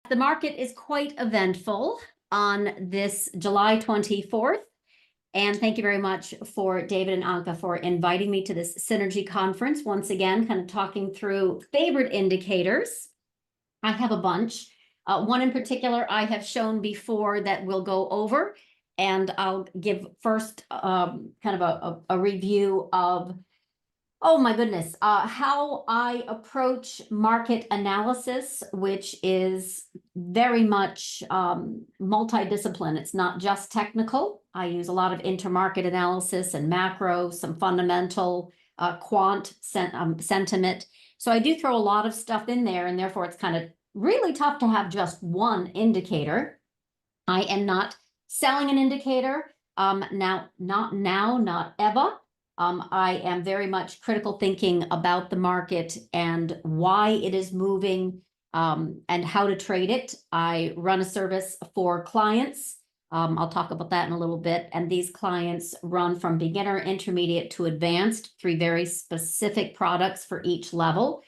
The market is quite eventful on this July 24th. And thank you very much for David and Anka for inviting me to this Synergy conference. Once again, kind of talking through favorite indicators. I have a bunch. One in particular I have shown before that we'll go over. And I'll give first kind of a review of, oh my goodness, how I approach market analysis, which is very much multidiscipline. It's not just technical. I use a lot of intermarket analysis and macro, some fundamental quant sentiment. So I do throw a lot of stuff in there, and therefore it's kind of really tough to have just one indicator. I am not selling an indicator, not ever. I am very much critical thinking about the market and why it is moving and how to trade it. I run a service for clients. I'll talk about that in a little bit. And these clients run from beginner, intermediate to advanced, 3 very specific products for each level.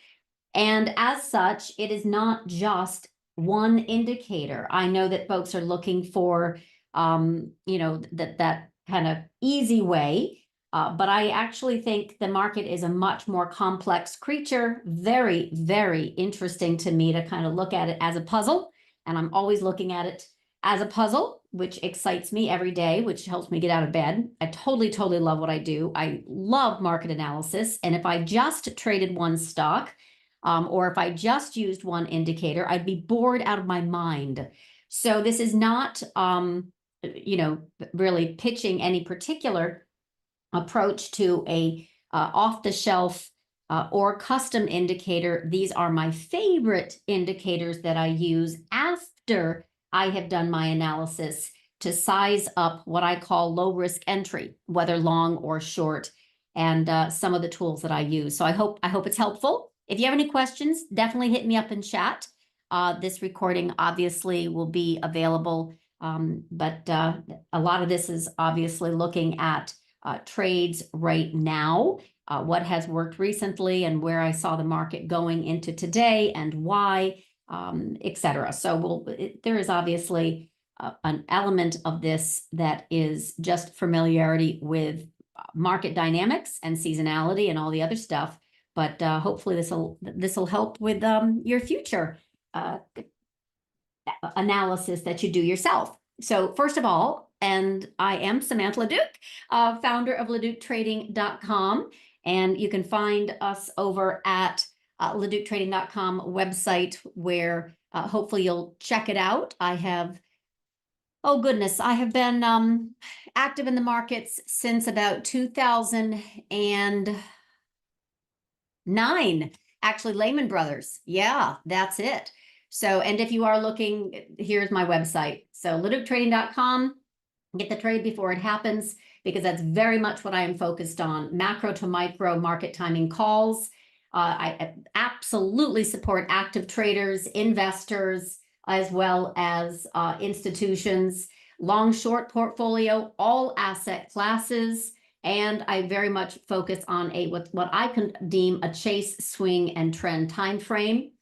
And as such, it is not just one indicator. I know that folks are looking for, that kind of easy way. But I actually think the market is a much more complex creature, very, very interesting to me to kind of look at it as a puzzle. And I'm always looking at it as a puzzle, which excites me every day, which helps me get out of bed. I totally love what I do. I love market analysis. And if I just traded one stock, or if I just used one indicator, I'd be bored out of my mind. So this is not, really pitching any particular approach to a off-the-shelf or custom indicator. These are my favorite indicators that I use after I have done my analysis to size up what I call low-risk entry, whether long or short, and some of the tools that I use. So I hope it's helpful. If you have any questions, definitely hit me up in chat. This recording obviously will be available, but a lot of this is obviously looking at trades right now, what has worked recently and where I saw the market going into today and why, etc. So there is obviously an element of this that is just familiarity with market dynamics and seasonality and all the other stuff. But hopefully this will help with your future analysis that you do yourself. So first of all, and I am Samantha LaDuc, founder of LaDucTrading.com, and you can find us over at LaDucTrading.com website, where hopefully you'll check it out. I have, oh goodness, I have been active in the markets since about 2009, actually. Lehman Brothers, yeah, that's it. So, and if you are looking, here's my website. So LaDucTrading.com. Get the trade before it happens, because that's very much what I am focused on. Macro to micro market timing calls. I absolutely support active traders, investors, as well as institutions, long short portfolio, all asset classes. And I very much focus on what I can deem a chase, swing, and trend time frame.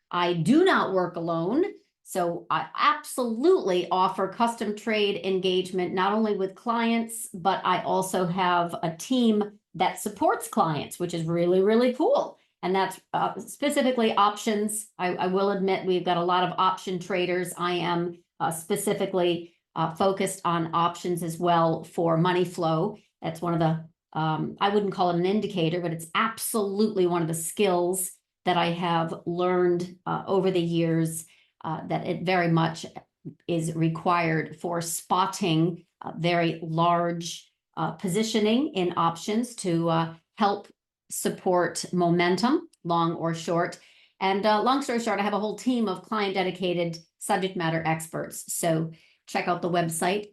I do not work alone. So I absolutely offer custom trade engagement, not only with clients, but I also have a team that supports clients, which is really, really cool. And that's specifically options. I will admit we've got a lot of option traders. I am specifically focused on options as well for money flow. That's one of the, I wouldn't call it an indicator, but it's absolutely one of the skills that I have learned over the years. That it very much is required for spotting very large positioning in options to help support momentum, long or short. And long story short, I have a whole team of client dedicated subject matter experts. So check out the website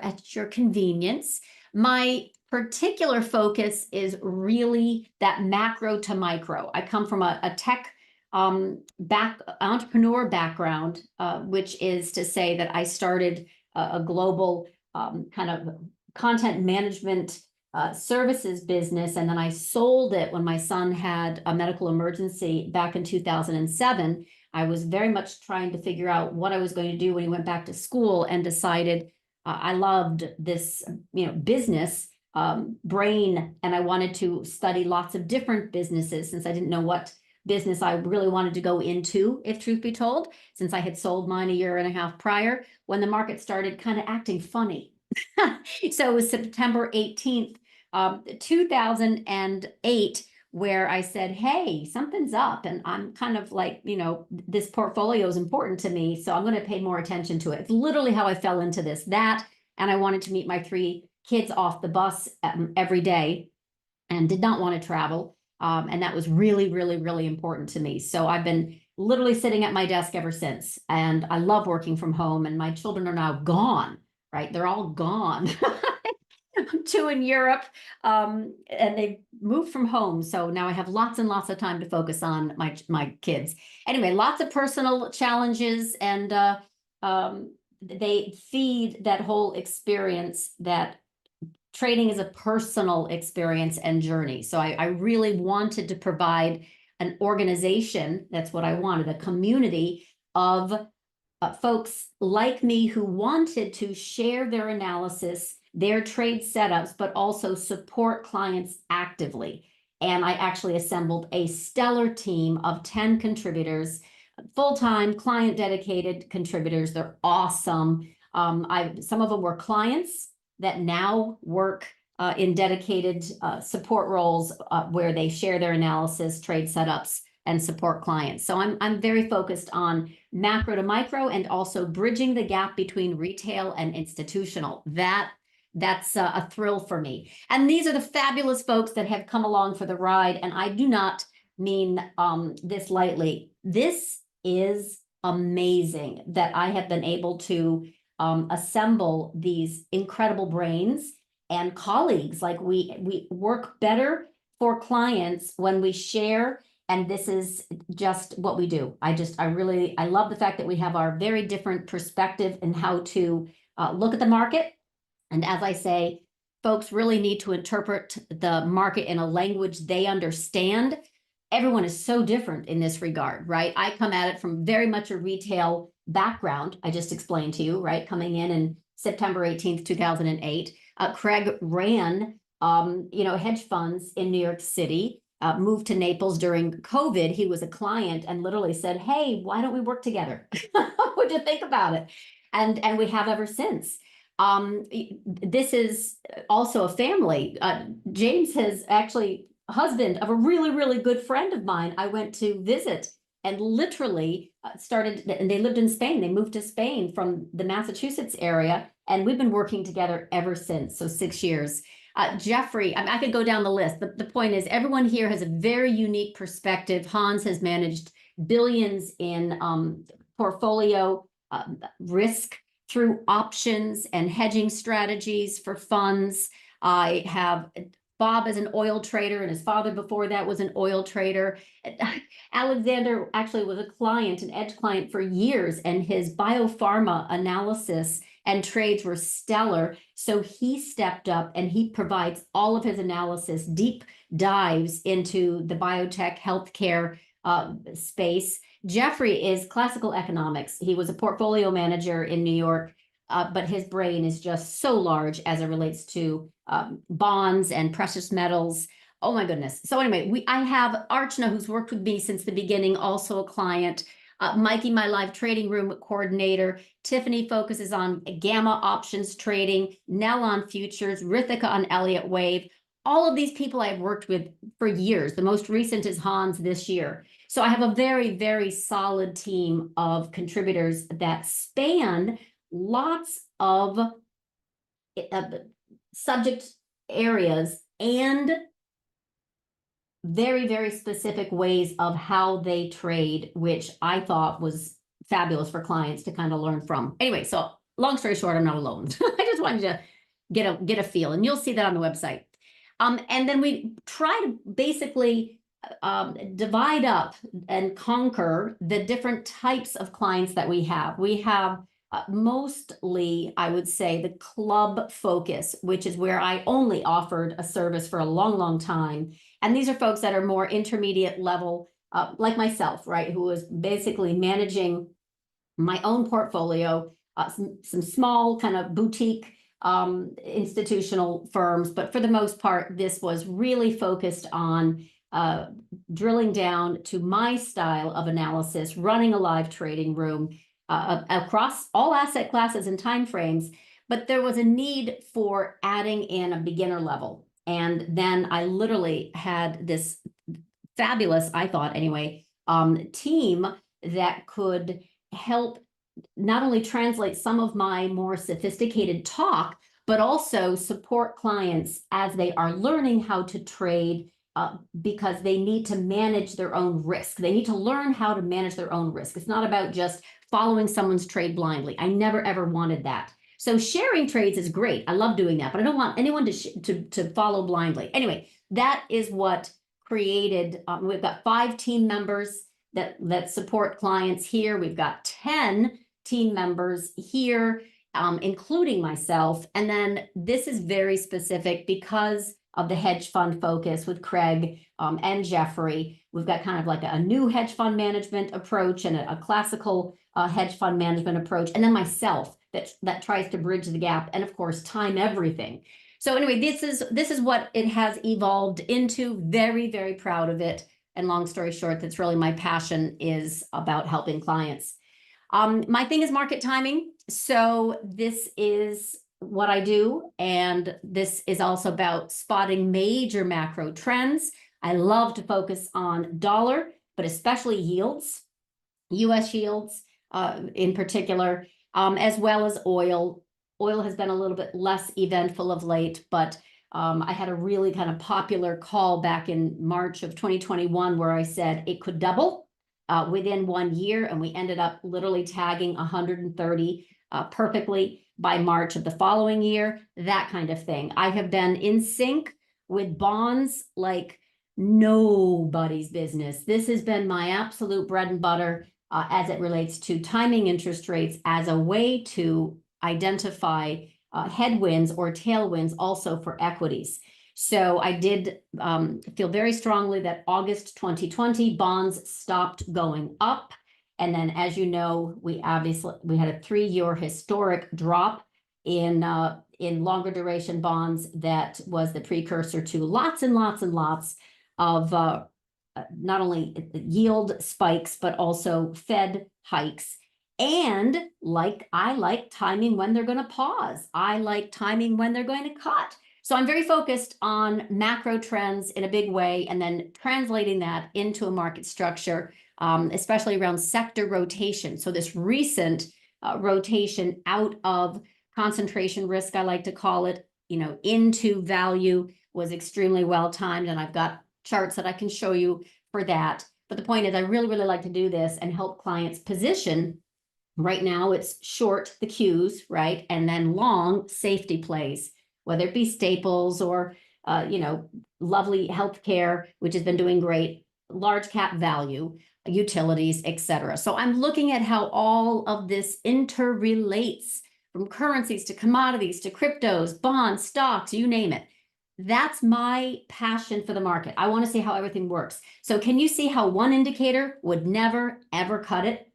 at your convenience. My particular focus is really that macro to micro. I come from a tech entrepreneur background, which is to say that I started a global kind of content management services business, and then I sold it when my son had a medical emergency back in 2007. I was very much trying to figure out what I was going to do when he went back to school, and decided I loved this, business brain, and I wanted to study lots of different businesses, since I didn't know what business I really wanted to go into, if truth be told, since I had sold mine a year and a half prior, when the market started kind of acting funny. So it was September 18th, 2008, where I said, hey, something's up. And I'm kind of like, this portfolio is important to me, so I'm going to pay more attention to it. It's literally how I fell into this, and I wanted to meet my 3 kids off the bus every day, and did not want to travel. And that was really, really, really important to me. So I've been literally sitting at my desk ever since. And I love working from home, and my children are now gone, right? They're all gone. 2 in Europe, and they moved from home. So now I have lots and lots of time to focus on my kids. Anyway, lots of personal challenges, and they feed that whole experience, that trading is a personal experience and journey. So I really wanted to provide an organization. That's what I wanted, a community of folks like me who wanted to share their analysis, their trade setups, but also support clients actively. And I actually assembled a stellar team of 10 contributors, full-time, client dedicated contributors. They're awesome. Some of them were clients that now work in dedicated support roles where they share their analysis, trade setups, and support clients. So I'm very focused on macro to micro, and also bridging the gap between retail and institutional. That's a thrill for me. And these are the fabulous folks that have come along for the ride. And I do not mean this lightly. This is amazing that I have been able to assemble these incredible brains and colleagues. Like we work better for clients when we share, and this is just what we do. I love the fact that we have our very different perspective in how to look at the market. And as I say, folks really need to interpret the market in a language they understand. Everyone is so different in this regard, right? I come at it from very much a retail background. I just explained to you, right? Coming in September 18th, 2008. Craig ran, hedge funds in New York City, moved to Naples during COVID. He was a client and literally said, hey, why don't we work together? What'd you think about it? And we have ever since. This is also a family. James has actually husband of a really, really good friend of mine. I went to visit and literally started, and they lived in Spain. They moved to Spain from the Massachusetts area, and we've been working together ever since. So 6 years. Jeffrey, I could go down the list. The point is, everyone here has a very unique perspective. Hans has managed billions in portfolio risk through options and hedging strategies for funds. I have Bob is an oil trader, and his father before that was an oil trader. Alexander actually was a client, an Edge client for years, and his biopharma analysis and trades were stellar. So he stepped up and he provides all of his analysis, deep dives into the biotech healthcare space. Jeffrey is classical economics. He was a portfolio manager in New York, but his brain is just so large as it relates to bonds and precious metals. Oh my goodness. So anyway, I have Archana, who's worked with me since the beginning, also a client. Mikey, my live trading room coordinator. Tiffany focuses on gamma options trading. Nell on futures. Rithika on Elliott Wave. All of these people I've worked with for years. The most recent is Hans this year. So I have a very, very solid team of contributors that span lots of subject areas and very, very specific ways of how they trade, which I thought was fabulous for clients to kind of learn from. Anyway, so long story short, I'm not alone. I just wanted to get a feel, and you'll see that on the website. And then we try to basically divide up and conquer the different types of clients that we have. We have Mostly, I would say the club focus, which is where I only offered a service for a long, long time. And these are folks that are more intermediate level, like myself, right, who was basically managing my own portfolio, some small kind of boutique institutional firms. But for the most part, this was really focused on drilling down to my style of analysis, running a live trading room across all asset classes and timeframes. But there was a need for adding in a beginner level. And then I literally had this fabulous, I thought anyway, team that could help not only translate some of my more sophisticated talk, but also support clients as they are learning how to trade, because they need to manage their own risk. They need to learn how to manage their own risk. It's not about just following someone's trade blindly. I never, ever wanted that. So sharing trades is great. I love doing that, but I don't want anyone to follow blindly. Anyway, that is what created, we've got 5 team members that support clients here. We've got 10 team members here, including myself. And then this is very specific because of the hedge fund focus with Craig and Jeffrey. We've got kind of like a new hedge fund management approach and a classical hedge fund management approach. And then myself that tries to bridge the gap and of course time everything. So anyway, this is what it has evolved into. Very, very proud of it. And long story short, that's really my passion, is about helping clients. My thing is market timing. So this is what I do. And this is also about spotting major macro trends. I love to focus on dollar, but especially yields, US yields in particular, as well as oil. Oil has been a little bit less eventful of late, but I had a really kind of popular call back in March of 2021 where I said it could double within 1 year, and we ended up literally tagging 130 perfectly by March of the following year, that kind of thing. I have been in sync with bonds like nobody's business. This has been my absolute bread and butter as it relates to timing interest rates as a way to identify headwinds or tailwinds also for equities. So I did feel very strongly that August 2020 bonds stopped going up. And then, as you know, we had a 3-year historic drop in longer duration bonds that was the precursor to lots and lots and lots of not only yield spikes, but also Fed hikes. And I like timing when they're going to pause. I like timing when they're going to cut. So I'm very focused on macro trends in a big way, and then translating that into a market structure, especially around sector rotation. So this recent rotation out of concentration risk, I like to call it, into value, was extremely well timed. And I've got charts that I can show you for that. But the point is, I really, really like to do this and help clients position. Right now, it's short the Qs, right? And then long safety plays, whether it be staples or, lovely healthcare, which has been doing great, large cap value, utilities, etc. So I'm looking at how all of this interrelates, from currencies to commodities to cryptos, bonds, stocks, you name it. That's my passion for the market. I want to see how everything works. So can you see how one indicator would never, ever cut it?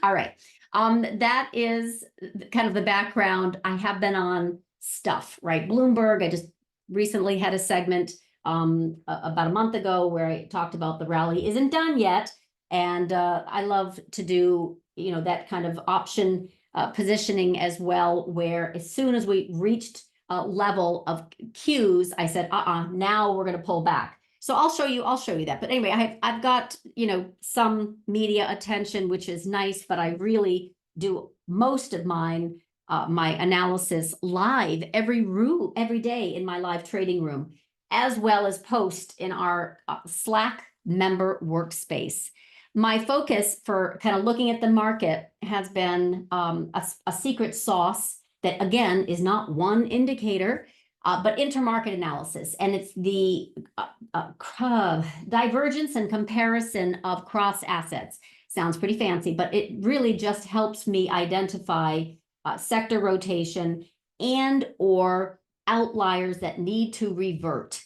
All right. That is kind of the background. I have been on stuff, right? Bloomberg, I just recently had a segment about a month ago where I talked about the rally isn't done yet. And I love to do, that kind of option positioning as well, where as soon as we reached a level of Qs, I said, now we're going to pull back. So I'll show you that. But anyway, I've got, some media attention, which is nice, but I really do most of my analysis live every day in my live trading room, as well as post in our Slack member workspace. My focus for kind of looking at the market has been a secret sauce that, again, is not one indicator, but intermarket analysis. And it's the divergence and comparison of cross assets. Sounds pretty fancy, but it really just helps me identify sector rotation and or outliers that need to revert.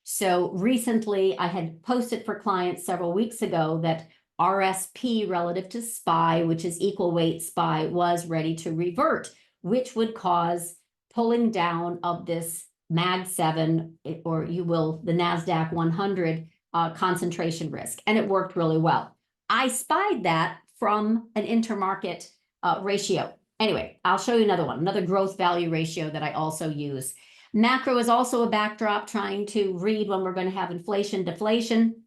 So recently I had posted for clients several weeks ago that RSP relative to SPY, which is equal weight SPY, was ready to revert, which would cause pulling down of this MAG 7, or you will, the NASDAQ 100 concentration risk. And it worked really well. I spied that from an intermarket ratio. Anyway, I'll show you another one, another growth value ratio that I also use. Macro is also a backdrop trying to read when we're going to have inflation, deflation.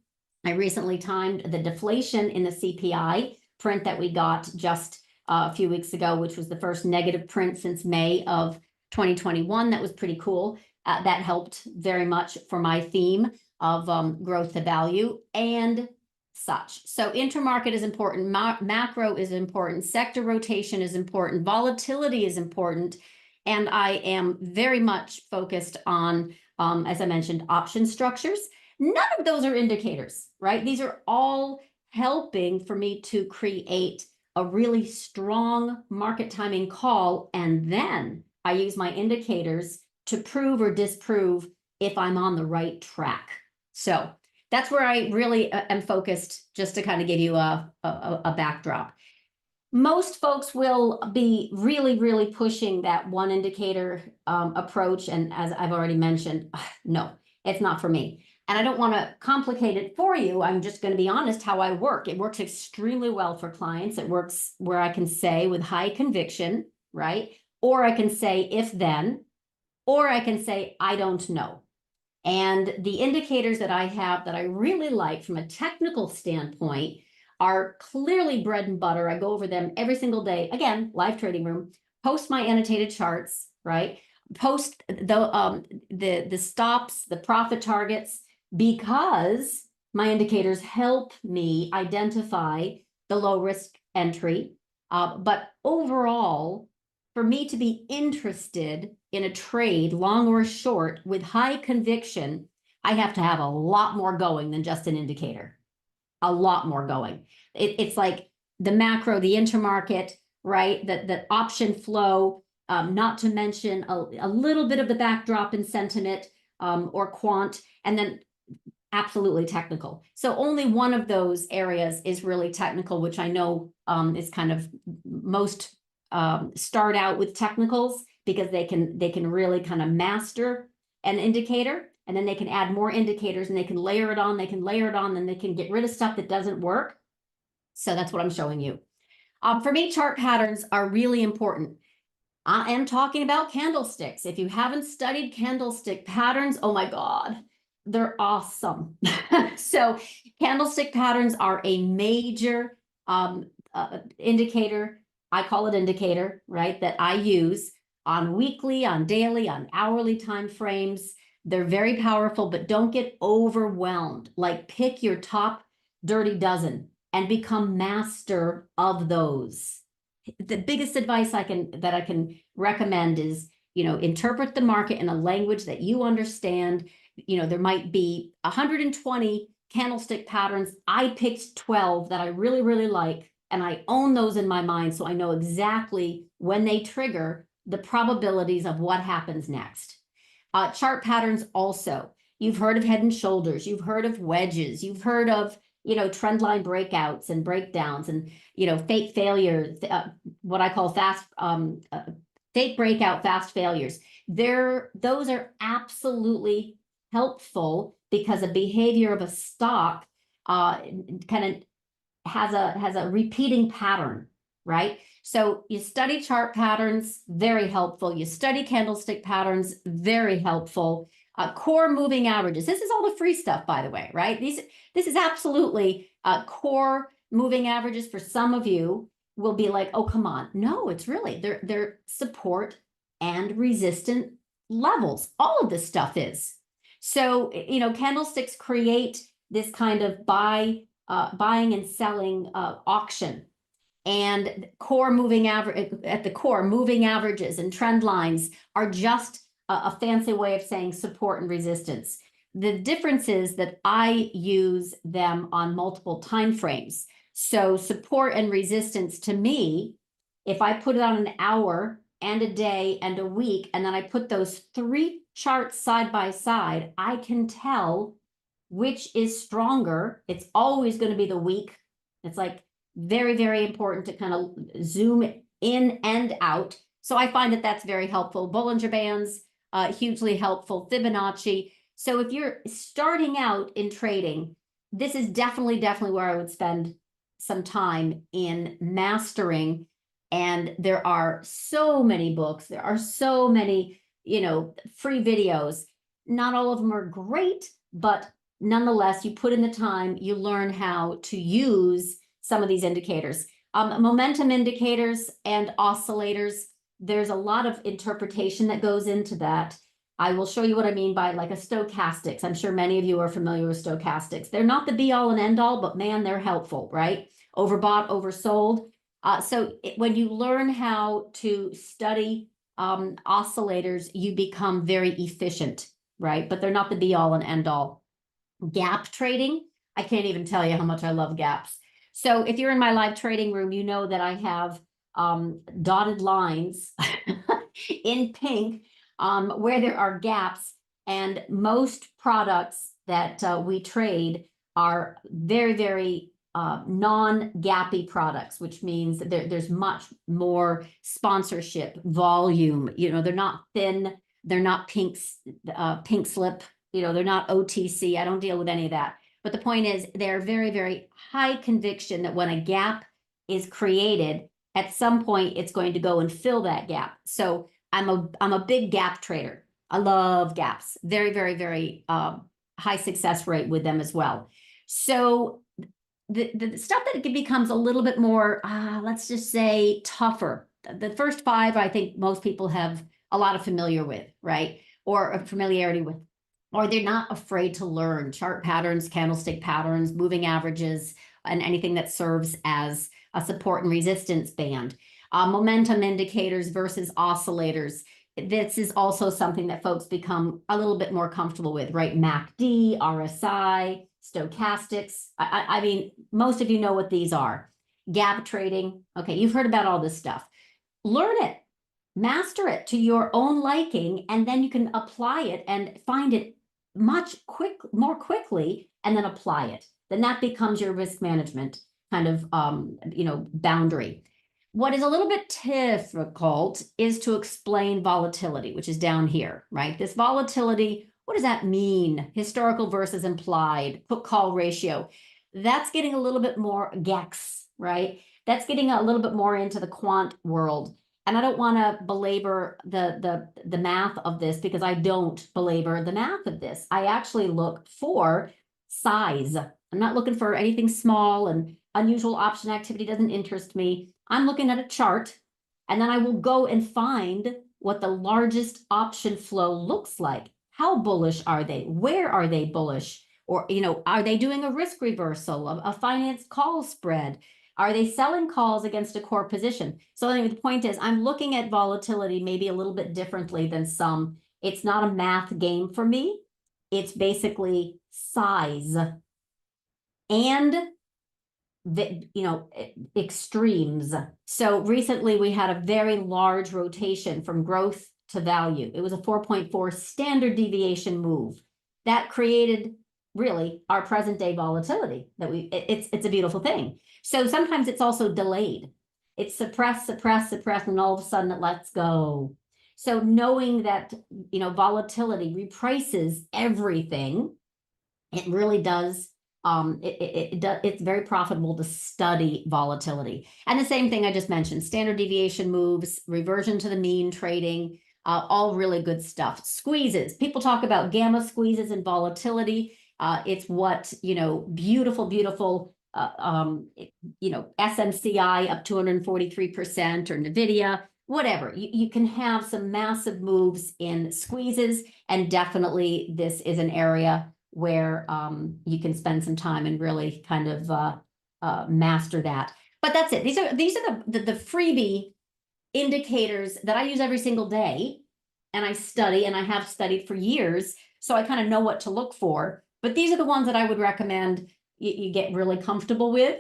I recently timed the deflation in the CPI print that we got just a few weeks ago, which was the first negative print since May of 2021. That was pretty cool. That helped very much for my theme of growth to value and such. So intermarket is important, macro is important, sector rotation is important, volatility is important, and I am very much focused on, as I mentioned, option structures. None of those are indicators, right? These are all helping for me to create a really strong market timing call, and then I use my indicators to prove or disprove if I'm on the right track. So that's where I really am focused, just to kind of give you a backdrop. Most folks will be really, really pushing that one indicator approach. And as I've already mentioned, no, it's not for me. And I don't want to complicate it for you. I'm just going to be honest how I work. It works extremely well for clients. It works where I can say with high conviction, right? Or I can say if then, or I can say I don't know. And the indicators that I have that I really like from a technical standpoint are clearly bread and butter. I go over them every single day. Again, live trading room, post my annotated charts, right? Post the stops, the profit targets, because my indicators help me identify the low risk entry. But overall, for me to be interested in a trade, long or short, with high conviction, I have to have a lot more going than just an indicator. A lot more going. It's like the macro, the intermarket, right? The option flow, not to mention a little bit of the backdrop in sentiment or quant, and then absolutely technical. So only one of those areas is really technical, which I know is kind of most start out with technicals, because they can really kind of master an indicator, and then they can add more indicators and they can layer it on, then they can get rid of stuff that doesn't work. So that's what I'm showing you. For me, chart patterns are really important. I am talking about candlesticks. If you haven't studied candlestick patterns, oh my God, they're awesome. So candlestick patterns are a major indicator. I call it indicator, right? That I use on weekly, on daily, on hourly time frames. They're very powerful, but don't get overwhelmed. Like, pick your top dirty dozen and become master of those. The biggest advice I can recommend is, interpret the market in a language that you understand. There might be 120 candlestick patterns. I picked 12 that I really, really like, and I own those in my mind, so I know exactly when they trigger the probabilities of what happens next. Chart patterns also. You've heard of head and shoulders. You've heard of wedges. You've heard of, trend line breakouts and breakdowns and, fake failures, what I call fake breakout, fast failures. Those are absolutely helpful, because a behavior of a stock kind of has a repeating pattern, right? So you study chart patterns, very helpful. You study candlestick patterns, very helpful. Core moving averages. This is all the free stuff, by the way, right? This is absolutely core moving averages. For some of you will be like, oh, come on. No, it's really, they're support and resistant levels. All of this stuff is. So, candlesticks create this kind of buying and selling auction. And core moving average, at the core, moving averages and trend lines are just a fancy way of saying support and resistance. The difference is that I use them on multiple time frames. So support and resistance to me, if I put it on an hour and a day and a week, and then I put those 3 charts side by side, I can tell which is stronger. It's always going to be the weak. It's like very, very important to kind of zoom in and out. So I find that that's very helpful. Bollinger Bands, hugely helpful. Fibonacci. So if you're starting out in trading, this is definitely where I would spend some time in mastering. And there are so many books. There are so many, free videos. Not all of them are great, but nonetheless, you put in the time, you learn how to use some of these indicators. Momentum indicators and oscillators, there's a lot of interpretation that goes into that. I will show you what I mean by like a stochastics. I'm sure many of you are familiar with stochastics. They're not the be all and end all, but man, they're helpful, right? Overbought, oversold. When you learn how to study oscillators, you become very efficient, right? But they're not the be all and end all. Gap trading, I can't even tell you how much I love gaps. So if you're in my live trading room, you know that I have dotted lines in pink where there are gaps, and most products that we trade are very, very non-gappy products, which means that there's much more sponsorship volume. They're not thin, they're not pink slip, they're not OTC. I don't deal with any of that. But the point is, they're very, very high conviction that when a gap is created, at some point it's going to go and fill that gap. So I'm a big gap trader. I love gaps. Very, very, very high success rate with them as well. So the stuff that becomes a little bit more, let's just say, tougher. The first 5, I think most people have a lot of familiarity with, or they're not afraid to learn chart patterns, candlestick patterns, moving averages, and anything that serves as a support and resistance band. Momentum indicators versus oscillators. This is also something that folks become a little bit more comfortable with, right? MACD, RSI, stochastics. I mean, most of you know what these are. Gap trading. Okay, you've heard about all this stuff. Learn it, master it to your own liking, and then you can apply it and find it more quickly, and then apply it. Then that becomes your risk management kind of boundary. What is a little bit difficult is to explain volatility, which is down here, right? This volatility, what does that mean? Historical versus implied, put-call ratio. That's getting a little bit more gex, right? That's getting a little bit more into the quant world. And I don't want to belabor the math of this, because I don't belabor the math of this. I actually look for size. I'm not looking for anything small, and unusual option activity doesn't interest me. I'm looking at a chart, and then I will go and find what the largest option flow looks like. How bullish are they? Where are they bullish? Or, are they doing a risk reversal, a finance call spread? Are they selling calls against a core position? So anyway, the point is, I'm looking at volatility maybe a little bit differently than some. It's not a math game for me. It's basically size and extremes. So recently we had a very large rotation from growth to value. It was a 4.4 standard deviation move that created really our present day volatility. It's a beautiful thing. So sometimes it's also delayed. It's suppressed, and all of a sudden it lets go. So knowing that volatility reprices everything, it really does. It's very profitable to study volatility. And the same thing I just mentioned, standard deviation moves, reversion to the mean trading, all really good stuff. Squeezes. People talk about gamma squeezes and volatility. It's what, beautiful, SMCI up 243%, or NVIDIA, whatever. You can have some massive moves in squeezes, and definitely this is an area where you can spend some time and really kind of master that. But that's it. These are the freebie indicators that I use every single day, and I study, and I have studied for years, so I kind of know what to look for. But these are the ones that I would recommend you get really comfortable with.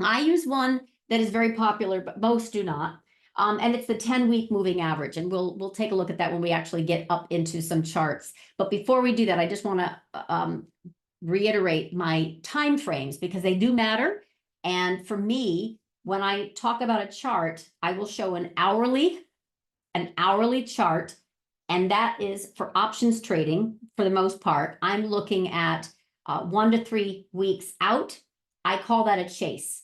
I use one that is very popular, but most do not. And it's the 10-week moving average. And we'll take a look at that when we actually get up into some charts. But before we do that, I just want to reiterate my time frames because they do matter. And for me, when I talk about a chart, I will show an hourly chart, and that is for options trading for the most part. I'm looking at 1 to 3 weeks out. I call that a chase.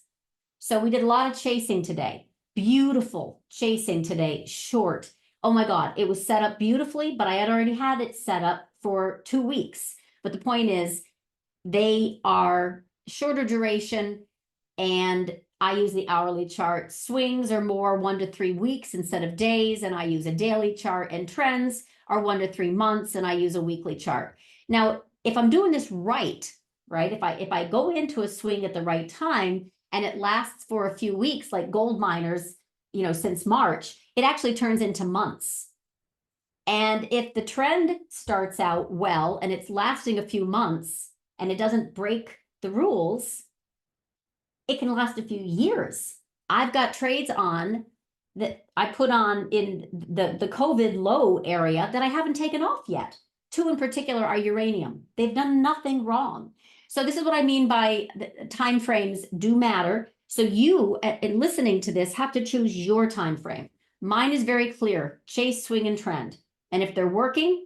So we did a lot of chasing today. Beautiful chasing today, short. Oh my God, it was set up beautifully, but I had already had it set up for 2 weeks. But the point is, they are shorter duration, and I use the hourly chart. Swings are more 1 to 3 weeks instead of days, and I use a daily chart, and trends are 1 to 3 months, and I use a weekly chart. Now, if I'm doing this right, if I go into a swing at the right time and it lasts for a few weeks, like gold miners, since March, it actually turns into months. And if the trend starts out well and it's lasting a few months and it doesn't break the rules, it can last a few years. I've got trades on that I put on in the COVID low area that I haven't taken off yet. 2 in particular are uranium. They've done nothing wrong. So this is what I mean by the time frames do matter. So you, in listening to this, have to choose your time frame. Mine is very clear: chase, swing, and trend. And if they're working,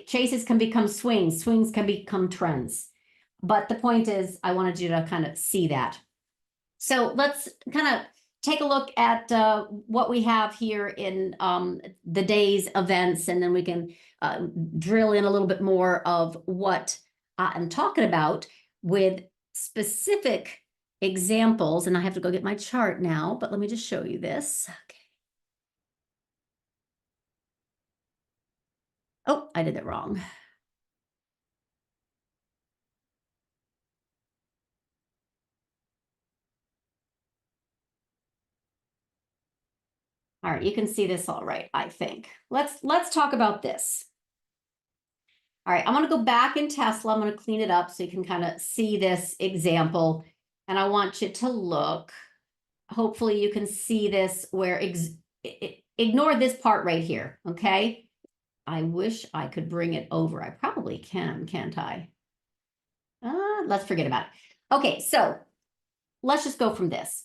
chases can become swings, swings can become trends. But the point is, I wanted you to kind of see that. So let's kind of take a look at what we have here in the day's events, and then we can drill in a little bit more of what I'm talking about with specific examples. And I have to go get my chart now, but let me just show you this. Okay. Oh, I did it wrong. All right, you can see this all right, I think. Let's talk about this. All right, I'm going to go back in Tesla. I'm going to clean it up so you can kind of see this example. And I want you to look. Hopefully you can see this where ignore this part right here, okay? I wish I could bring it over. I probably can, can't I? Let's forget about it. Okay, so let's just go from this.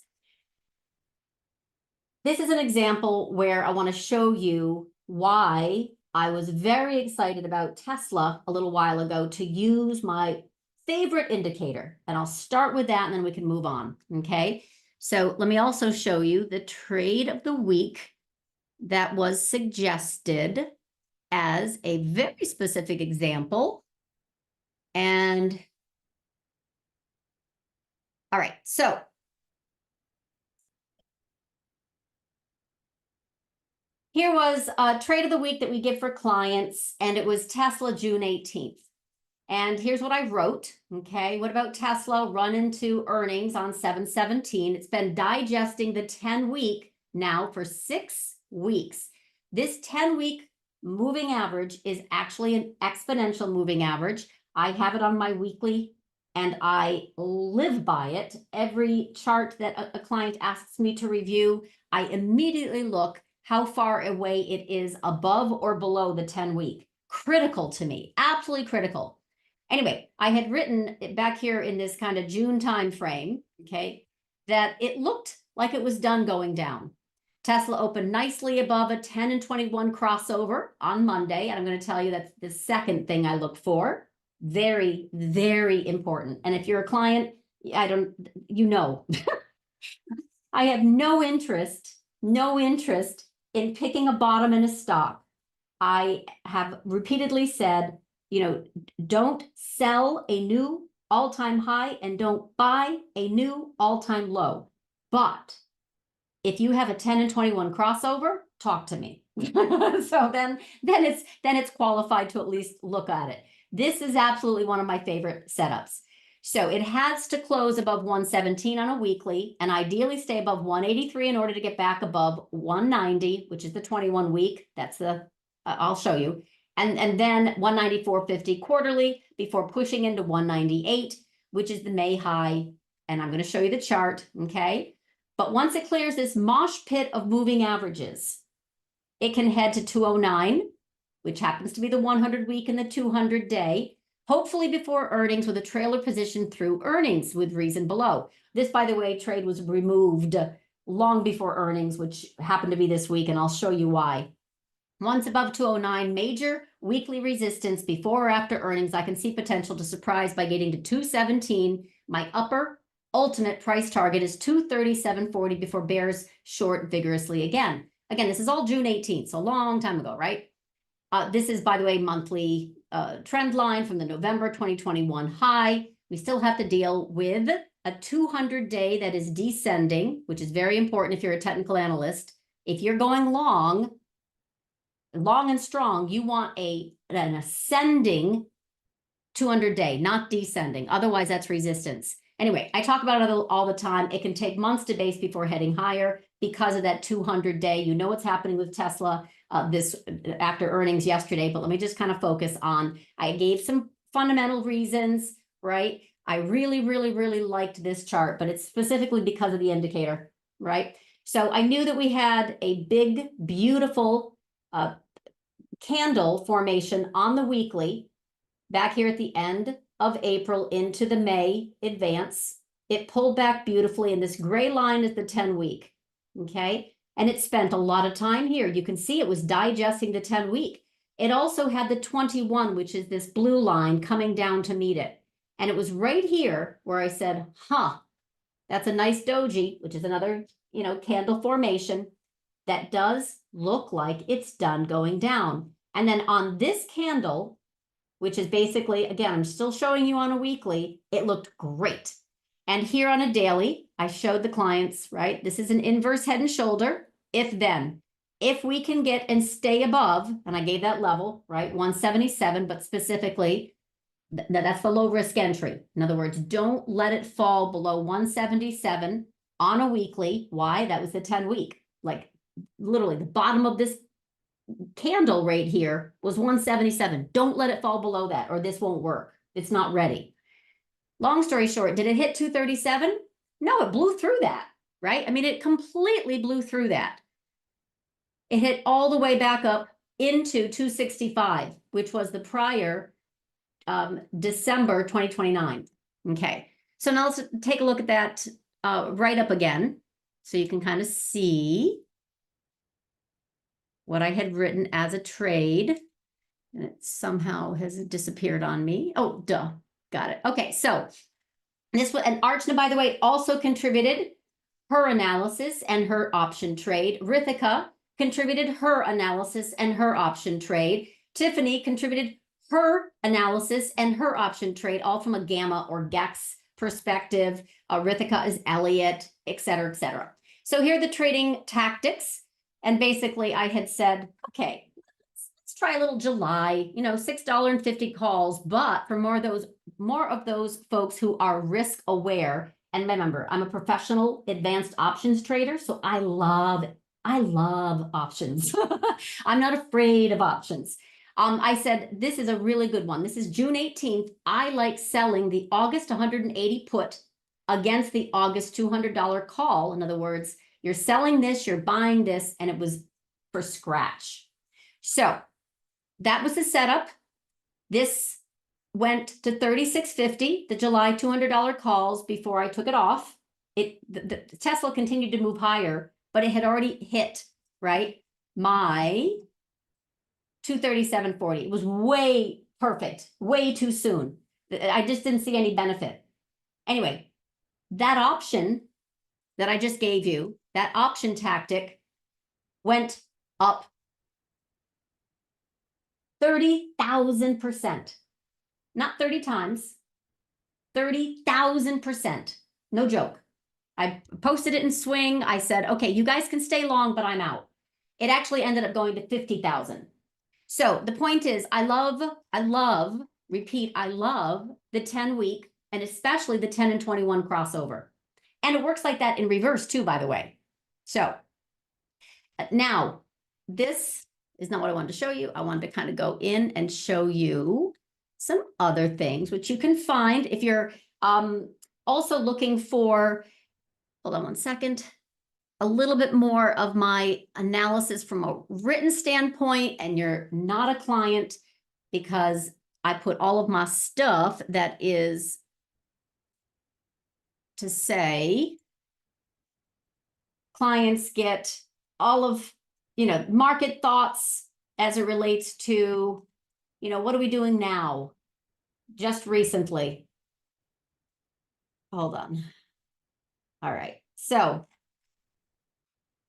This is an example where I want to show you why I was very excited about Tesla a little while ago to use my favorite indicator. And I'll start with that and then we can move on, okay? So let me also show you the trade of the week that was suggested as a very specific example. And all right, so here was a trade of the week that we give for clients, and it was Tesla June 18th. And here's what I wrote, okay? What about Tesla run into earnings on 7/17? It's been digesting the 10-week now for 6 weeks. This 10-week moving average is actually an exponential moving average. I have it on my weekly, and I live by it. Every chart that a client asks me to review, I immediately look how far away it is above or below the 10-week. Critical to me, absolutely critical. Anyway, I had written back here in this kind of June time frame, okay, that it looked like it was done going down. Tesla opened nicely above a 10 and 21 crossover on Monday, and I'm going to tell you that's the second thing I look for. Very, very important. And if you're a client, I have no interest in picking a bottom in a stock. I have repeatedly said, don't sell a new all-time high and don't buy a new all-time low. But if you have a 10 and 21 crossover, talk to me. So then it's qualified to at least look at it. This is absolutely one of my favorite setups. So it has to close above 117 on a weekly and ideally stay above 183 in order to get back above 190, which is the 21 week. That's I'll show you. And then 194.50 quarterly before pushing into 198, which is the May high and I'm going to show you the chart, okay? But once it clears this mosh pit of moving averages, it can head to 209, which happens to be the 100-week and the 200-day, hopefully before earnings with a trailer position through earnings with reason below. This, by the way, trade was removed long before earnings, which happened to be this week, and I'll show you why. Once above 209, major weekly resistance before or after earnings, I can see potential to surprise by getting to 217. My upper ultimate price target is 237.40 before bears short vigorously again. Again, this is all June 18th, so a long time ago, right? This is, by the way, monthly trend line from the November 2021 high. We still have to deal with a 200-day that is descending, which is very important if you're a technical analyst. If you're going long and strong, you want an ascending 200-day, not descending. Otherwise, that's resistance. Anyway, I talk about it all the time. It can take months to base before heading higher because of that 200-day. You know what's happening with Tesla this after earnings yesterday, but let me just kind of focus on, I gave some fundamental reasons, right? I really, really, really liked this chart, but it's specifically because of the indicator, right? So I knew that we had a big, beautiful candle formation on the weekly back here at the end of April into the May advance. It pulled back beautifully, and this gray line is the 10-week, okay? And it spent a lot of time here. You can see it was digesting the 10-week. It also had the 21, which is this blue line coming down to meet it. And it was right here where I said, that's a nice doji, which is another, candle formation that does look like it's done going down. And then on this candle, which is basically, again, I'm still showing you on a weekly, it looked great. And here on a daily, I showed the clients, right? This is an inverse head and shoulder, if then. If we can get and stay above, and I gave that level, right? 177, but specifically, that's the low risk entry. In other words, don't let it fall below 177 on a weekly. Why? That was the 10-week. Like literally the bottom of this candle right here was 177. Don't let it fall below that or this won't work. It's not ready. Long story short, did it hit 237? No, it blew through that, right? I mean, it completely blew through that. It hit all the way back up into 265, which was the prior December 2029. Okay, so now let's take a look at that right up again so you can kind of see what I had written as a trade, and it somehow has disappeared on me. Oh, duh, got it. Okay, so this was, and Archana, by the way, also contributed her analysis and her option trade. Rithika contributed her analysis and her option trade. Tiffany contributed her analysis and her option trade, all from a gamma or GEX perspective. Rithika is Elliott, et cetera, et cetera. So here are the trading tactics. And basically I had said, okay, let's try a little July, $6.50 calls, but for more of those folks who are risk aware. And remember, I'm a professional advanced options trader, so I love options. I'm not afraid of options. I said, this is a really good one. This is June 18th. I like selling the August 180 put against the August $200 call. In other words, you're selling this, you're buying this, and it was for scratch. So that was the setup. This went to 36.50, the July $200 calls before I took it off. The Tesla continued to move higher, but it had already hit, right, my 237.40. It was way perfect, way too soon. I just didn't see any benefit. Anyway, that option that I just gave you, that option tactic went up 30,000%. Not 30 times, 30,000%. No joke. I posted it in Swing. I said, okay, you guys can stay long, but I'm out. It actually ended up going to 50,000. So the point is, I love the 10-week and especially the 10 and 21 crossover. And it works like that in reverse too, by the way. So now this is not what I wanted to show you. I wanted to kind of go in and show you some other things, which you can find if you're also looking for, hold on one second, a little bit more of my analysis from a written standpoint, and you're not a client because I put all of my stuff that is to say clients get all of, market thoughts as it relates to, what are we doing now? Just recently. Hold on. All right. So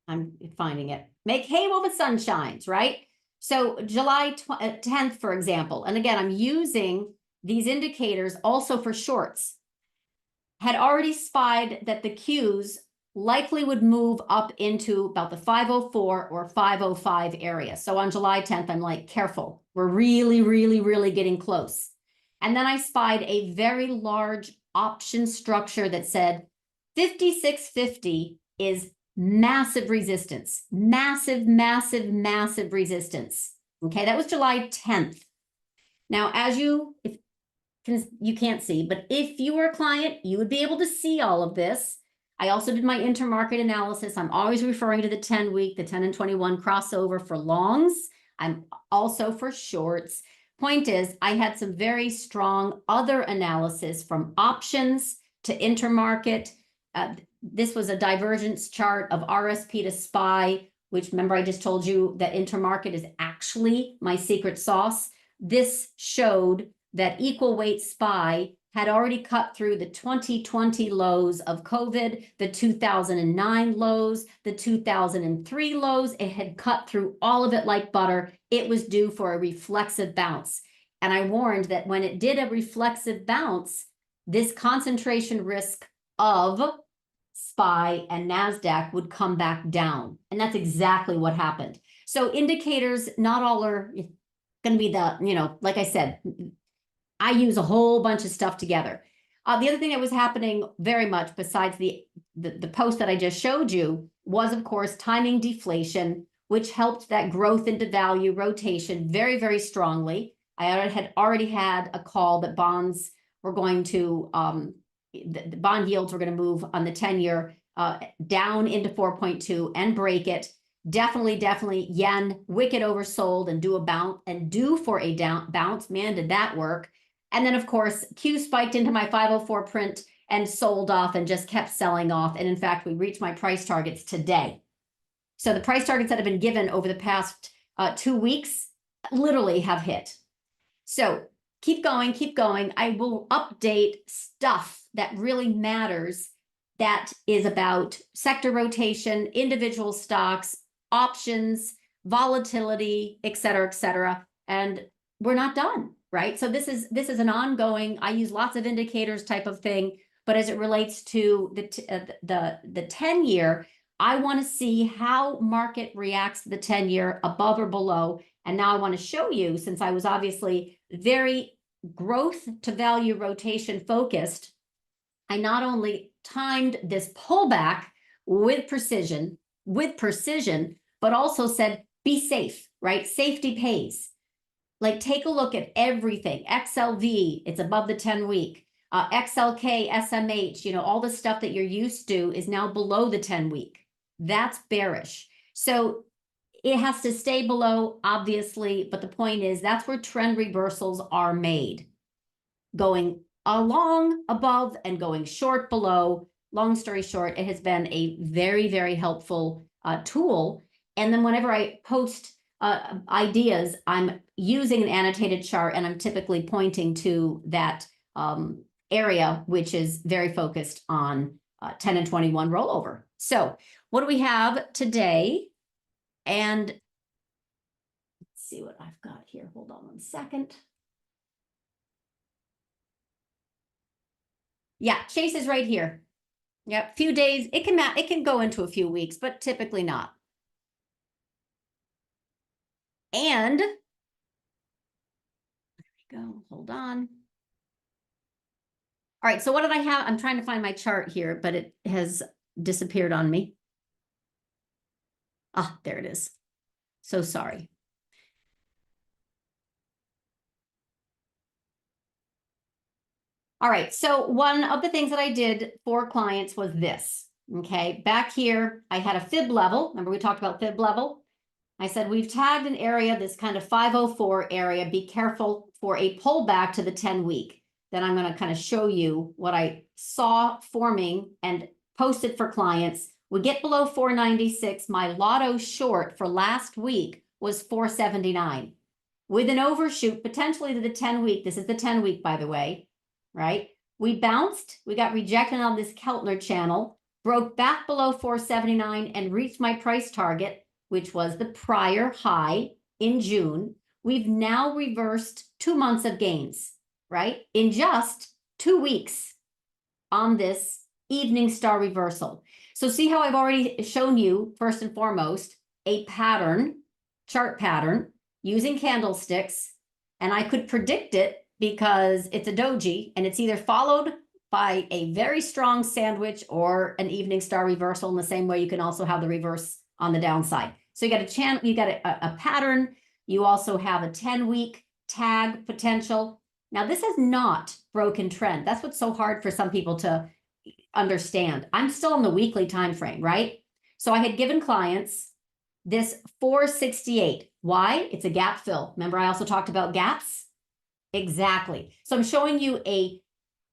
I'm finding it. Make hay while the sun shines, right? So July 10th, for example, and again, I'm using these indicators also for shorts, had already spied that the Qs likely would move up into about the 504 or 505 area. So on July 10th, I'm like, careful. We're really, really, really getting close. And then I spied a very large option structure that said 5650 is massive resistance, massive, massive, massive resistance. Okay, that was July 10th. Now, as you can't see, but if you were a client, you would be able to see all of this. I also did my intermarket analysis. I'm always referring to the 10-week, the 10 and 21 crossover for longs. I'm also for shorts. Point is, I had some very strong other analysis from options to intermarket. This was a divergence chart of RSP to SPY, which, remember, I just told you that intermarket is actually my secret sauce. This showed that equal weight SPY had already cut through the 2020 lows of COVID, the 2009 lows, the 2003 lows. It had cut through all of it like butter. It was due for a reflexive bounce. And I warned that when it did a reflexive bounce, this concentration risk of SPY and NASDAQ would come back down. And that's exactly what happened. So indicators, not all are going to be the, like I said, I use a whole bunch of stuff together. The other thing that was happening very much besides the post that I just showed you was, of course, timing deflation, which helped that growth into value rotation very, very strongly. I had already had a call that bonds were going to, the bond yields were going to move on the 10-year down into 4.2 and break it. Definitely yen wicked oversold and due for a bounce. Man, did that work. And then, of course, Q spiked into my 504 print and sold off and just kept selling off. And in fact, we reached my price targets today. So the price targets that have been given over the past 2 weeks literally have hit. So keep going, keep going. I will update stuff that really matters. That is about sector rotation, individual stocks, options, volatility, et cetera, and we're not done, right? So this is an ongoing, I use lots of indicators type of thing, but as it relates to the 10-year, I want to see how market reacts to the 10-year above or below. And now I want to show you, since I was obviously very growth to value rotation focused, I not only timed this pullback with precision, but also said, be safe, right? Safety pays. Like, take a look at everything. XLV, it's above the 10-week. XLK, SMH, all the stuff that you're used to is now below the 10-week. That's bearish. So it has to stay below, obviously, but the point is that's where trend reversals are made. Going along above and going short below. Long story short, it has been a very, very helpful tool. And then whenever I post ideas, I'm using an annotated chart, and I'm typically pointing to that area, which is very focused on 10 and 21 rollover. So what do we have today? And let's see what I've got here. Hold on one second. Yeah, Chase is right here. Yep, few days. It can go into a few weeks, but typically not. And there we go. Hold on. All right, so what did I have? I'm trying to find my chart here, but it has disappeared on me. Ah, there it is. So sorry. All right, so one of the things that I did for clients was this, okay? Back here, I had a fib level. Remember we talked about fib level? I said, we've tagged an area, this kind of 504 area. Be careful for a pullback to the 10-week. Then I'm going to kind of show you what I saw forming and posted for clients. We get below 496. My lotto short for last week was 479. With an overshoot potentially to the 10-week. This is the 10-week, by the way, right? We bounced. We got rejected on this Keltner channel, broke back below 479 and reached my price target, which was the prior high in June. We've now reversed 2 months of gains, right? In just 2 weeks on this evening star reversal. So see how I've already shown you, first and foremost, a pattern, chart pattern, using candlesticks, and I could predict it because it's a doji, and it's either followed by a very strong sandwich or an evening star reversal in the same way you can also have the reverse on the downside. So you got a channel, you got a pattern. You also have a 10-week tag potential. Now this is not broken trend. That's what's so hard for some people to understand. I'm still on the weekly time frame, right? So I had given clients this 468. Why? It's a gap fill. Remember, I also talked about gaps? Exactly. So I'm showing you a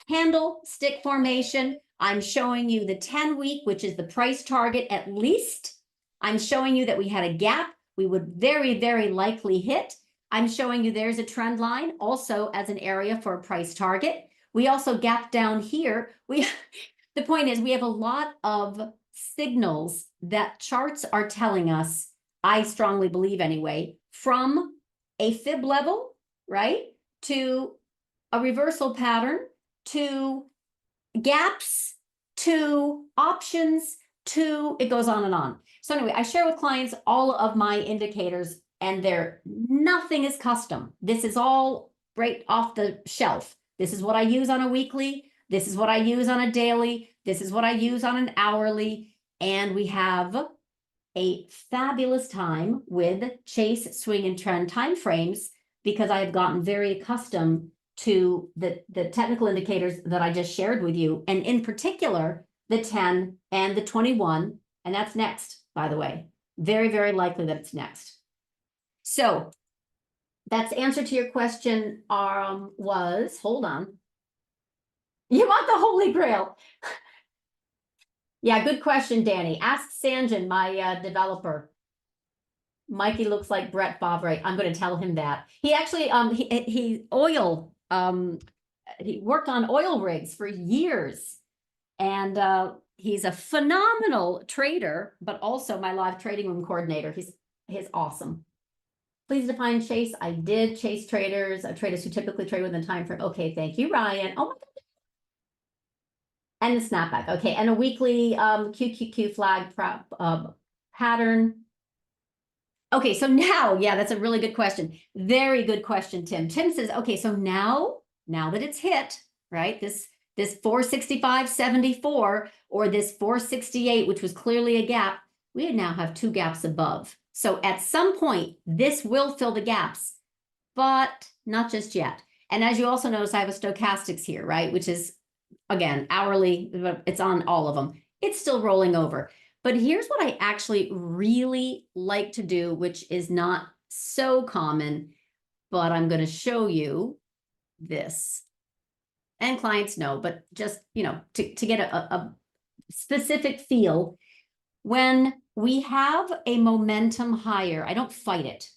candlestick formation. I'm showing you the 10-week, which is the price target at least. I'm showing you that we had a gap we would very, very likely hit. I'm showing you there's a trend line also as an area for a price target. We also gapped down here. The point is we have a lot of signals that charts are telling us, I strongly believe anyway, from a fib level, right, to a reversal pattern, to gaps, to options, to it goes on and on. So anyway, I share with clients all of my indicators, and nothing is custom. This is all right off the shelf. This is what I use on a weekly. This is what I use on a daily. This is what I use on an hourly. And we have a fabulous time with chase, swing, and trend timeframes because I have gotten very accustomed to the technical indicators that I just shared with you. And in particular, the 10 and the 21. And that's next, by the way. Very, very likely that it's next. So that's answer to your question was, hold on. You want the Holy Grail. Yeah, good question, Danny. Ask Sanjan, my developer. Mikey looks like Brett Favre. I'm going to tell him that. He actually, he worked on oil rigs for years. And he's a phenomenal trader, but also my live trading room coordinator. He's awesome. Please define chase. I did. Chase traders, traders who typically trade within the time frame. Okay, thank you, Ryan. Oh my God. And the snapback. Okay, and a weekly QQQ flag pattern. Okay, so now, yeah, that's a really good question. Very good question, Tim. Tim says, okay, so now that it's hit, right, this 465.74 or this 468, which was clearly a gap, we now have 2 gaps above. So at some point, this will fill the gaps, but not just yet. And as you also notice, I have a stochastics here, right, which is, again, hourly, it's on all of them. It's still rolling over. But here's what I actually really like to do, which is not so common, but I'm going to show you this. And clients know, but just, you know, to get a specific feel, when we have a momentum higher, I don't fight it.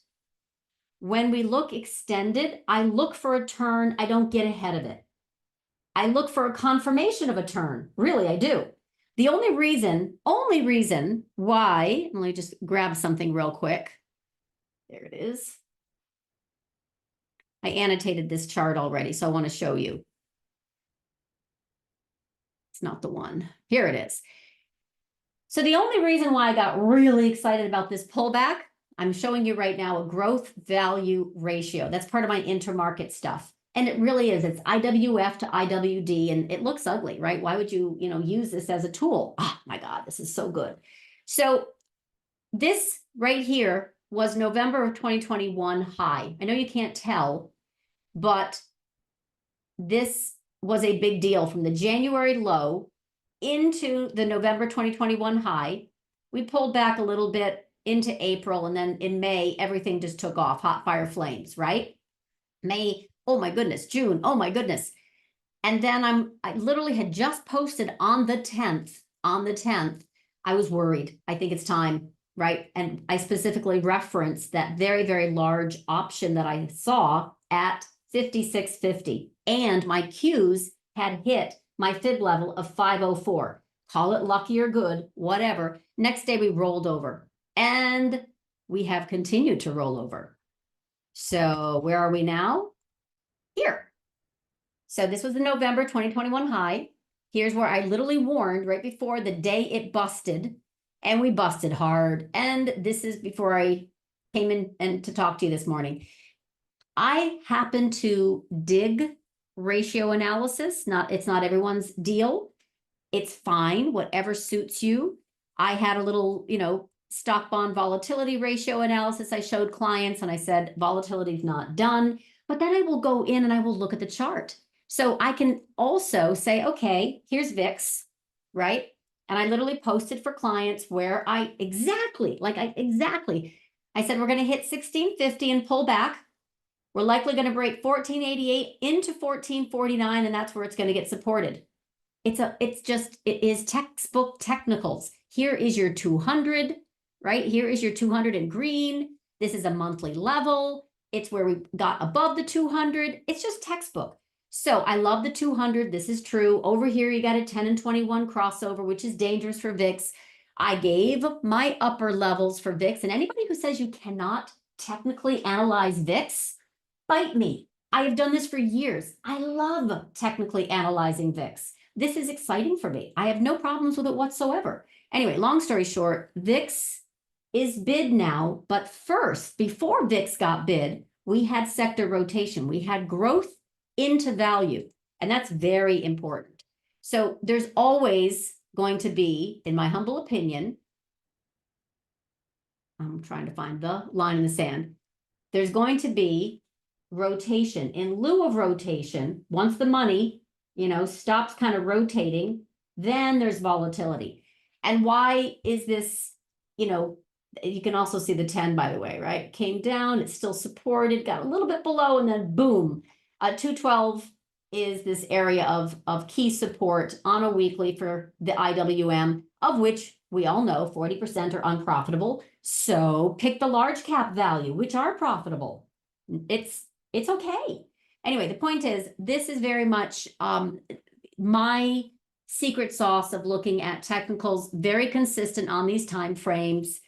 When we look extended, I look for a turn. I don't get ahead of it. I look for a confirmation of a turn. Really, I do. The only reason why, let me just grab something real quick. There it is. I annotated this chart already, so I want to show you. It's not the one. Here it is. So the only reason why I got really excited about this pullback, I'm showing you right now a growth value ratio. That's part of my intermarket stuff. And it really is. It's IWF to IWD, and it looks ugly, right? Why would you, use this as a tool? Oh my God, this is so good. So this right here was November of 2021 high. I know you can't tell, but this was a big deal from the January low into the November 2021 high. We pulled back a little bit into April, and then in May, everything just took off, hot fire flames, right? May, oh my goodness, June, oh my goodness. And then I literally had just posted on the 10th, I was worried. I think it's time, right? And I specifically referenced that very, very large option that I saw at 56.50. And my Qs had hit my fib level of 504. Call it lucky or good, whatever. Next day we rolled over, and we have continued to roll over. So where are we now? Here. So this was the November 2021 high. Here's where I literally warned right before the day it busted, and we busted hard. And this is before I came in and to talk to you this morning. I happen to dig ratio analysis. It's not everyone's deal. It's fine, whatever suits you. I had a little, stock bond volatility ratio analysis I showed clients, and I said, volatility is not done, but then I will go in and I will look at the chart. So I can also say, okay, here's VIX, right? And I literally posted for clients where I said, we're going to hit 1650 and pull back. We're likely going to break 1488 into 1449, and that's where it's going to get supported. It is textbook technicals. Here is your 200, right? Here is your 200 in green. This is a monthly level. It's where we got above the 200. It's just textbook. So I love the 200. This is true. Over here, you got a 10 and 21 crossover, which is dangerous for VIX. I gave my upper levels for VIX, and anybody who says you cannot technically analyze VIX, bite me. I have done this for years. I love technically analyzing VIX. This is exciting for me. I have no problems with it whatsoever. Anyway, long story short, VIX is bid now, but first, before VIX got bid, we had sector rotation. We had growth into value, and that's very important. So there's always going to be, in my humble opinion, I'm trying to find the line in the sand, there's going to be rotation. In lieu of rotation, once the money, stops kind of rotating, then there's volatility. And why is this, you can also see the 10, by the way, right? Came down, it's still supported, got a little bit below, and then boom. 212 is this area of key support on a weekly for the IWM, of which we all know 40% are unprofitable. So pick the large cap value, which are profitable. It's okay. Anyway, the point is, this is very much my secret sauce of looking at technicals, very consistent on these time frames,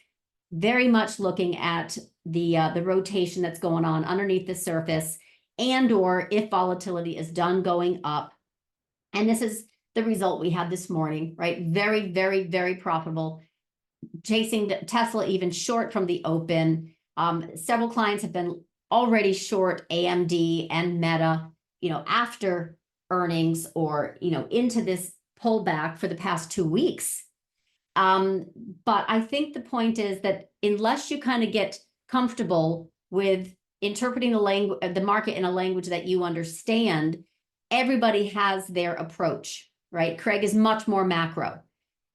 very much looking at the rotation that's going on underneath the surface, and or if volatility is done going up. And this is the result we had this morning, right? Very, very, very profitable. Chasing Tesla even short from the open. Several clients have been already short AMD and Meta, after earnings or, into this pullback for the past 2 weeks. But I think the point is that unless you kind of get comfortable with interpreting the market in a language that you understand, everybody has their approach, right? Craig is much more macro,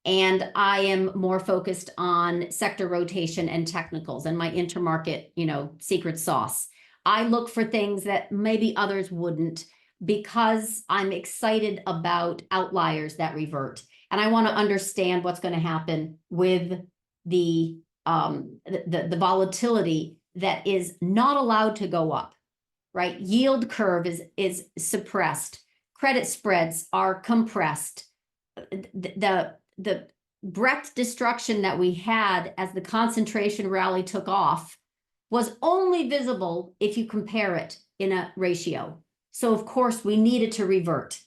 and I am more focused on sector rotation and technicals and my intermarket, secret sauce. I look for things that maybe others wouldn't, because I'm excited about outliers that revert. And I want to understand what's going to happen with the volatility that is not allowed to go up, right? Yield curve is suppressed. Credit spreads are compressed. The breadth destruction that we had as the concentration rally took off was only visible if you compare it in a ratio. So of course we needed to revert.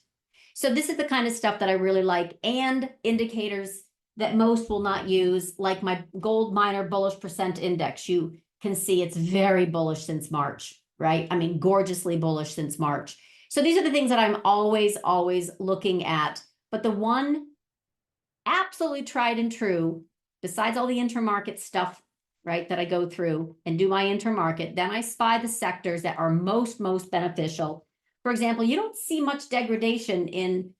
So this is the kind of stuff that I really like, and indicators that most will not use, like my gold miner bullish percent index. You can see it's very bullish since March, right? I mean, gorgeously bullish since March. So these are the things that I'm always looking at. But the one absolutely tried and true, besides all the intermarket stuff, right, that I go through and do my intermarket, then I spy the sectors that are most beneficial. For example, you don't see much degradation in,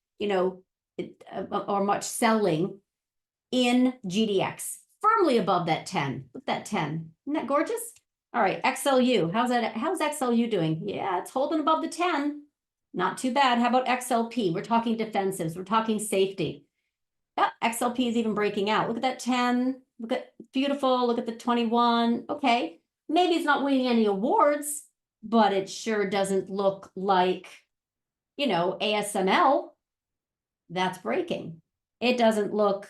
or much selling in GDX, firmly above that 10. Look at that 10. Isn't that gorgeous? All right, XLU. How's XLU doing? Yeah, it's holding above the 10. Not too bad. How about XLP? We're talking defensives. We're talking safety. XLP is even breaking out. Look at that 10. Look at beautiful. Look at the 21. Okay. Maybe it's not winning any awards, but it sure doesn't look like, ASML. That's breaking. It doesn't look,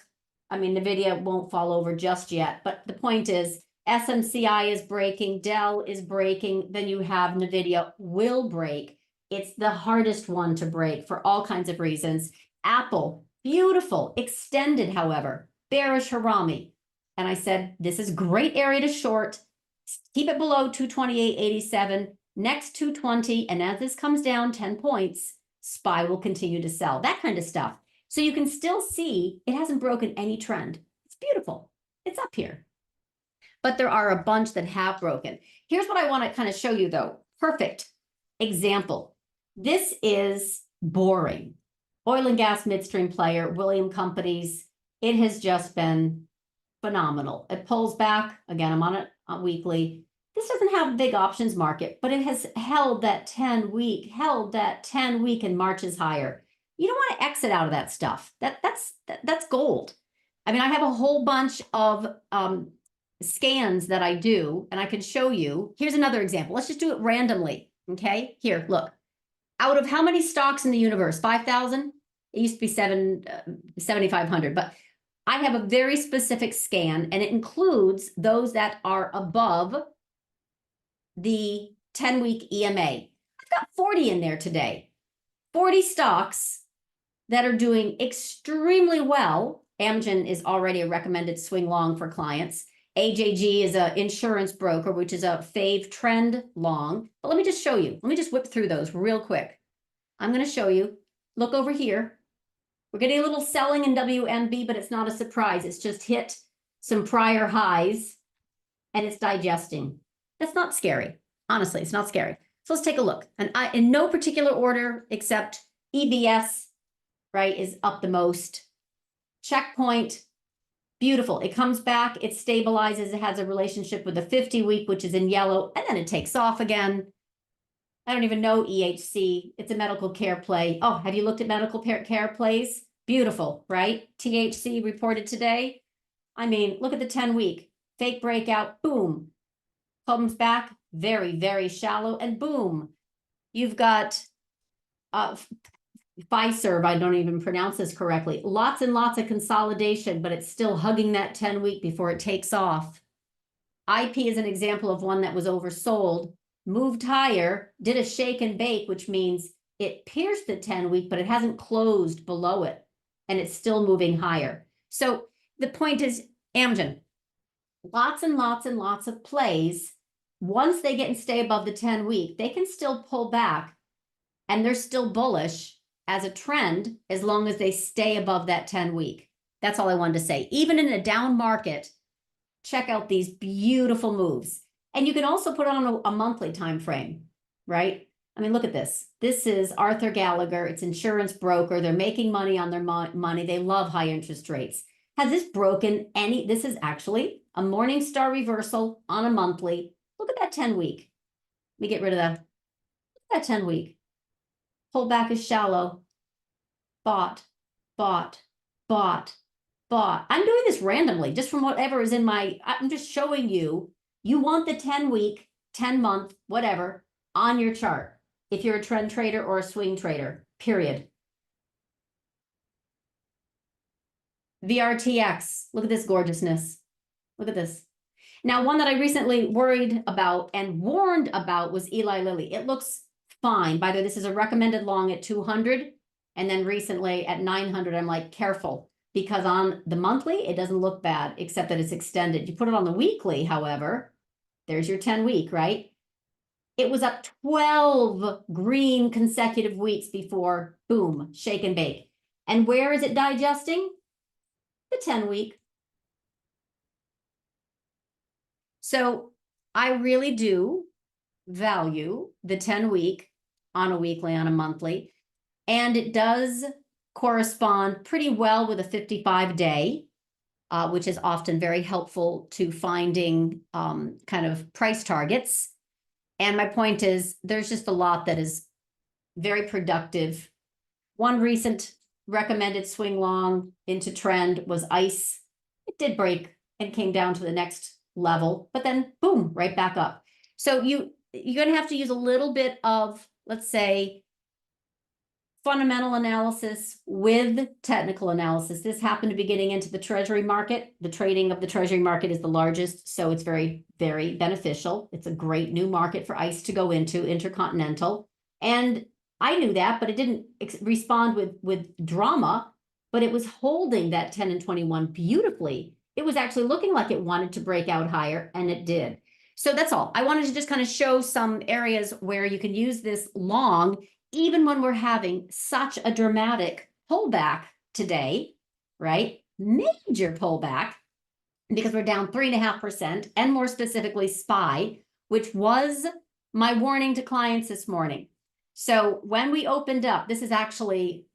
NVIDIA won't fall over just yet. But the point is, SMCI is breaking, Dell is breaking, then you have NVIDIA will break. It's the hardest one to break for all kinds of reasons. Apple, beautiful, extended, however, bearish Harami. And I said, this is great area to short. Keep it below 228.87, next 220. And as this comes down 10 points, SPY will continue to sell, that kind of stuff. So you can still see it hasn't broken any trend. It's beautiful. It's up here. But there are a bunch that have broken. Here's what I want to kind of show you, though. Perfect example. This is boring. Oil and gas midstream player, William Companies. It has just been phenomenal. It pulls back. Again, I'm on it on weekly. This doesn't have a big options market, but it has held that 10-week, and marches higher. You don't want to exit out of that stuff. That's gold. I have a whole bunch of scans that I do, and I can show you. Here's another example. Let's just do it randomly. Okay, here, look. Out of how many stocks in the universe? 5,000? It used to be 7,500, but I have a very specific scan, and it includes those that are above the 10-week EMA. I've got 40 in there today. 40 stocks that are doing extremely well. Amgen is already a recommended swing long for clients. AJG is an insurance broker, which is a fave trend long. But let me just show you. Let me just whip through those real quick. I'm going to show you. Look over here. We're getting a little selling in WMB, but it's not a surprise. It's just hit some prior highs, and it's digesting. That's not scary. Honestly, it's not scary. So let's take a look. And in no particular order, except EBS, right, is up the most. Checkpoint. Beautiful. It comes back, it stabilizes, it has a relationship with the 50-week, which is in yellow, and then it takes off again. I don't even know EHC. It's a medical care play. Oh, have you looked at medical care plays? Beautiful, right? THC reported today. Look at the 10-week. Fake breakout, boom. Comes back, very, very shallow, and boom. You've got Pfizer, I don't even pronounce this correctly. Lots and lots of consolidation, but it's still hugging that 10-week before it takes off. IP is an example of one that was oversold, moved higher, did a shake and bake, which means it pierced the 10-week, but it hasn't closed below it, and it's still moving higher. So the point is, Amgen, lots and lots and lots of plays. Once they get and stay above the 10-week, they can still pull back, and they're still bullish as a trend, as long as they stay above that 10-week. That's all I wanted to say. Even in a down market, check out these beautiful moves. And you can also put on a monthly time frame, right? Look at this. This is Arthur Gallagher. It's insurance broker. They're making money on their money. They love high interest rates. Has this broken any? This is actually a Morningstar reversal on a monthly. Look at that 10-week. Let me get rid of that. Look at that 10-week. Pullback is shallow. Bought, bought, bought, bought. I'm doing this randomly, just from whatever is in I'm just showing you, you want the 10-week, 10-month, whatever, on your chart, if you're a trend trader or a swing trader, period. VRTX, look at this gorgeousness. Look at this. Now, one that I recently worried about and warned about was Eli Lilly. It looks fine. By the way, this is a recommended long at 200. And then recently at 900, I'm like, careful, because on the monthly, it doesn't look bad, except that it's extended. You put it on the weekly, however, there's your 10-week, right? It was up 12 green consecutive weeks before, boom, shake and bake. And where is it digesting? The 10-week. So I really do value the 10-week on a weekly, on a monthly. And it does correspond pretty well with a 55-day, which is often very helpful to finding kind of price targets. And my point is, there's just a lot that is very productive. One recent recommended swing long into trend was ICE. It did break and came down to the next level, but then boom, right back up. So you're going to have to use a little bit of, let's say, fundamental analysis with technical analysis. This happened to be getting into the treasury market. The trading of the treasury market is the largest, so it's very, very beneficial. It's a great new market for ICE to go into, intercontinental. And I knew that, but it didn't respond with drama, but it was holding that 10 and 21 beautifully. It was actually looking like it wanted to break out higher, and it did. So that's all. I wanted to just kind of show some areas where you can use this long, even when we're having such a dramatic pullback today, right? Major pullback, because we're down 3.5%, and more specifically SPY, which was my warning to clients this morning. So when we opened up, this is actually,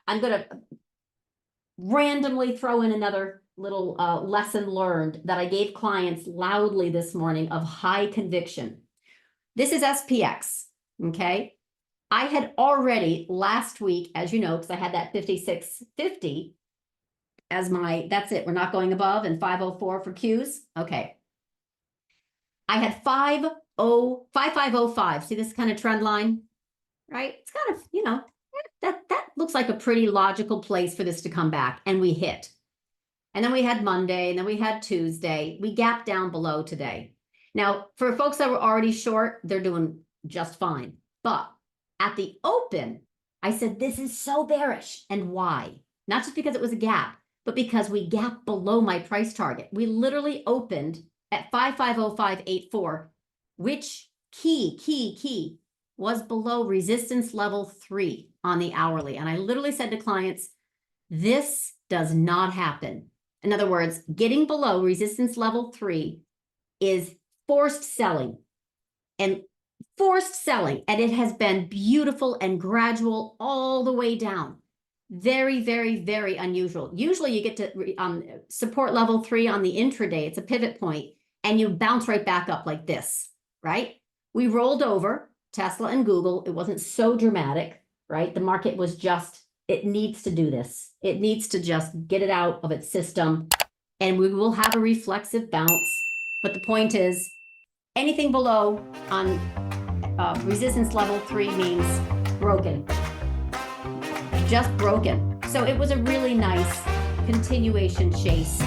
I'm going to randomly throw in another little lesson learned that I gave clients loudly this morning of high conviction. This is SPX, okay? I had already last week, as you know, because I had that 56.50 as my, that's it, we're not going above, and 504 for Qs. Okay. I had 5505. See this kind of trend line, right? It's kind of, you know, that looks like a pretty logical place for this to come back, and we hit. And then we had Monday, and then we had Tuesday. We gapped down below today. Now, for folks that were already short, they're doing just fine. But at the open, I said, this is so bearish. And why? Not just because it was a gap, but because we gapped below my price target. We literally opened at 5505.84, which key was below resistance level 3 on the hourly. And I literally said to clients, this does not happen. In other words, getting below resistance level 3 is forced selling. And it has been beautiful and gradual all the way down. Very, very, very unusual. Usually you get to support level 3 on the intraday. It's a pivot point, and you bounce right back up like this, right? We rolled over Tesla and Google. It wasn't so dramatic, right? The market was just, it needs to do this. It needs to just get it out of its system, and we will have a reflexive bounce. But the point is, anything below on resistance level 3 means broken, just broken. So it was a really nice continuation chase